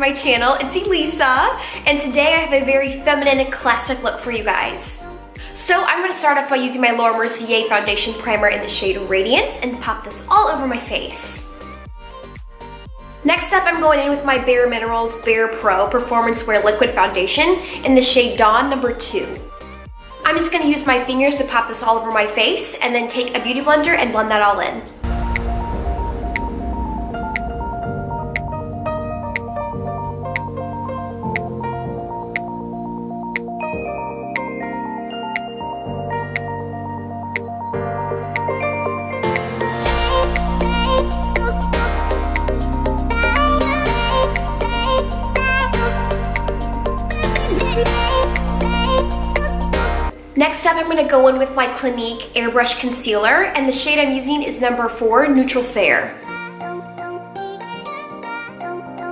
my channel. It's Elisa, and today I have a very feminine and classic look for you guys. So I'm going to start off by using my Laura Mercier Foundation Primer in the shade Radiance and pop this all over my face. Next up, I'm going in with my Bare Minerals Bare Pro Performance Wear Liquid Foundation in the shade Dawn number 2. I'm just going to use my fingers to pop this all over my face and then take a beauty blender and blend that all in. Next up, I'm going to go in with my Clinique Airbrush Concealer, and the shade I'm using is number 4, Neutral Fair.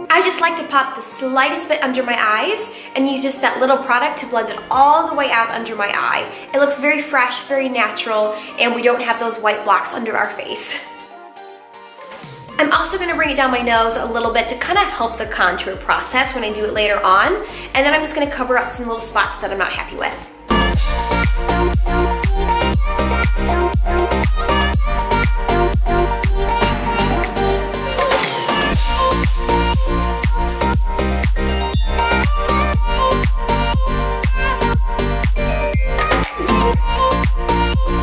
I just like to pop the slightest bit under my eyes and use just that little product to blend it all the way out under my eye. It looks very fresh, very natural, and we don't have those white blocks under our face. I'm also going to bring it down my nose a little bit to kind of help the contour process when I do it later on, and then I'm just going to cover up some little spots that I'm not happy with.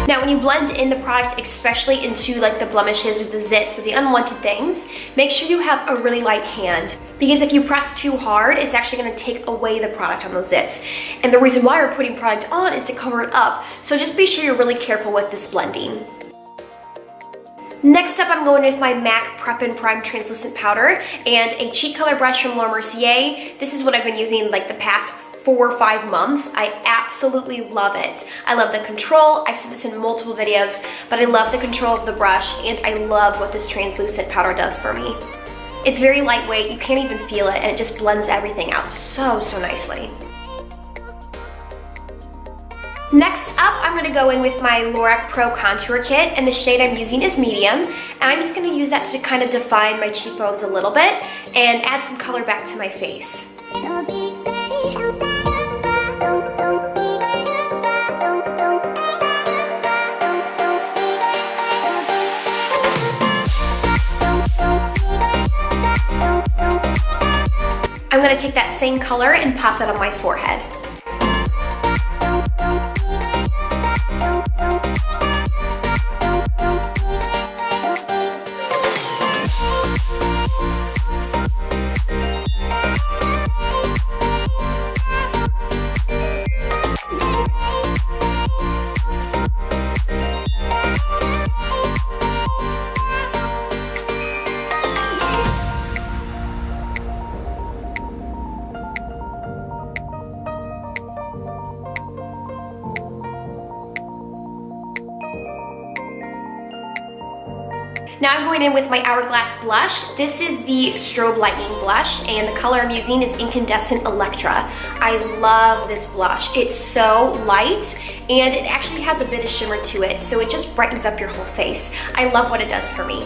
Now when you blend in the product, especially into like the blemishes or the zits or the unwanted things, make sure you have a really light hand, because if you press too hard, it's actually going to take away the product on those zits. And the reason why we're putting product on is to cover it up, so just be sure you're really careful with this blending. Next up, I'm going with my MAC Prep and Prime Translucent Powder and a cheek color brush from Laura Mercier. This is what I've been using like the past 4 or 5 months. I absolutely love it. I love the control. I've said this in multiple videos, but I love the control of the brush, and I love what this translucent powder does for me. It's very lightweight, you can't even feel it, and it just blends everything out so nicely. Next up, I'm going to go in with my Lorac Pro Contour Kit, and the shade I'm using is medium, and I'm just going to use that to kind of define my cheekbones a little bit and add some color back to my face. I'm going to take that same color and pop that on my forehead. Now I'm going in with my Hourglass blush. This is the Strobe Lightning blush, and the color I'm using is Incandescent Electra. I love this blush. It's so light, and it actually has a bit of shimmer to it, so it just brightens up your whole face. I love what it does for me.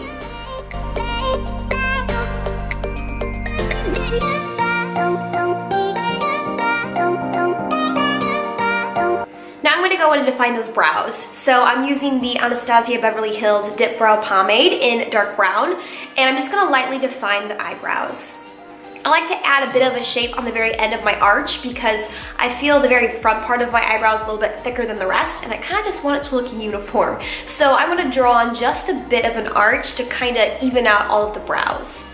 Now I'm going to go in and define those brows. So I'm using the Anastasia Beverly Hills Dip Brow Pomade in dark brown, and I'm just going to lightly define the eyebrows. I like to add a bit of a shape on the very end of my arch because I feel the very front part of my eyebrows a little bit thicker than the rest, and I kind of just want it to look uniform. So I'm going to draw on just a bit of an arch to kind of even out all of the brows.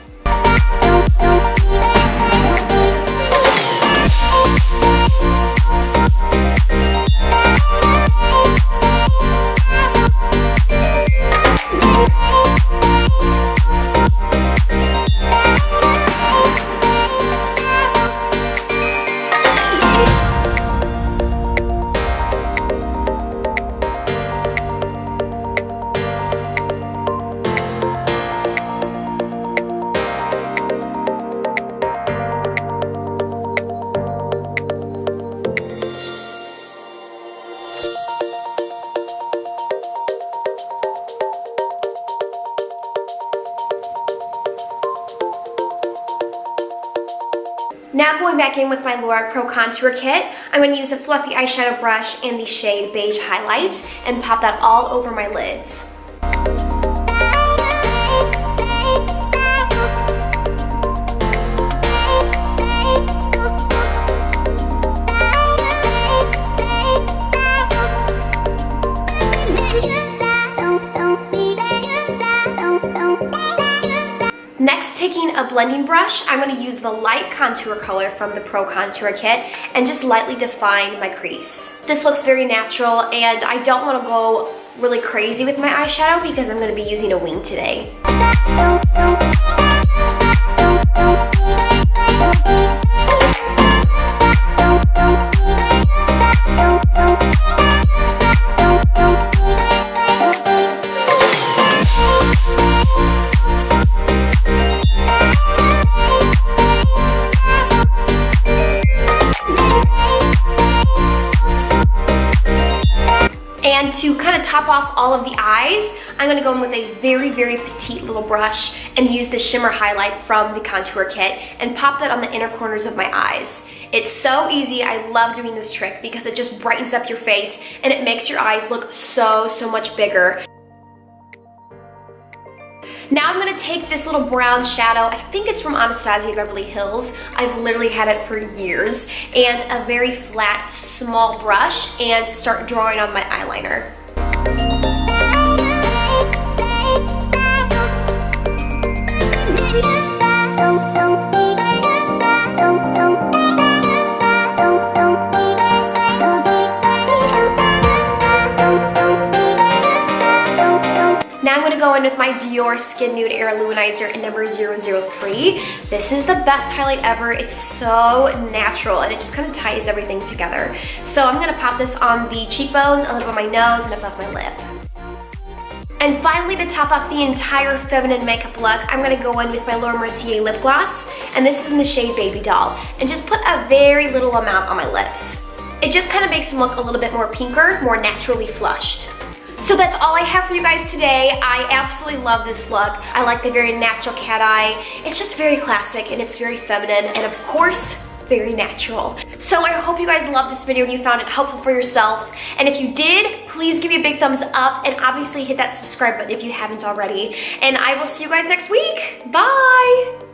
back in with my Lorac Pro Contour Kit, I'm going to use a fluffy eyeshadow brush and the shade Beige Highlight and pop that all over my lids. Next, taking a blending brush, I'm going to use the light contour color from the Pro Contour Kit and just lightly define my crease. This looks very natural, and I don't want to go really crazy with my eyeshadow because I'm going to be using a wing today. And to kind of top off all of the eyes, I'm going to go in with a very, very petite little brush and use the shimmer highlight from the Contour Kit and pop that on the inner corners of my eyes. It's so easy. I love doing this trick because it just brightens up your face and it makes your eyes look so much bigger. Now I'm going to take this little brown shadow, I think it's from Anastasia Beverly Hills, I've literally had it for years, and a very flat, small brush, and start drawing on my eyeliner. Now I'm going to go in with my Dior Skin Nude Air Luminizer in number 003. This is the best highlight ever. It's so natural and it just kind of ties everything together. So I'm going to pop this on the cheekbones, a little on my nose, and above my lip. And finally, to top off the entire feminine makeup look, I'm going to go in with my Laura Mercier lip gloss, and this is in the shade Baby Doll, and just put a very little amount on my lips. It just kind of makes them look a little bit more pinker, more naturally flushed. So that's all I have for you guys today. I absolutely love this look. I like the very natural cat eye. It's just very classic and it's very feminine and of course, very natural. So I hope you guys loved this video and you found it helpful for yourself. And if you did, please give me a big thumbs up and obviously hit that subscribe button if you haven't already. And I will see you guys next week. Bye!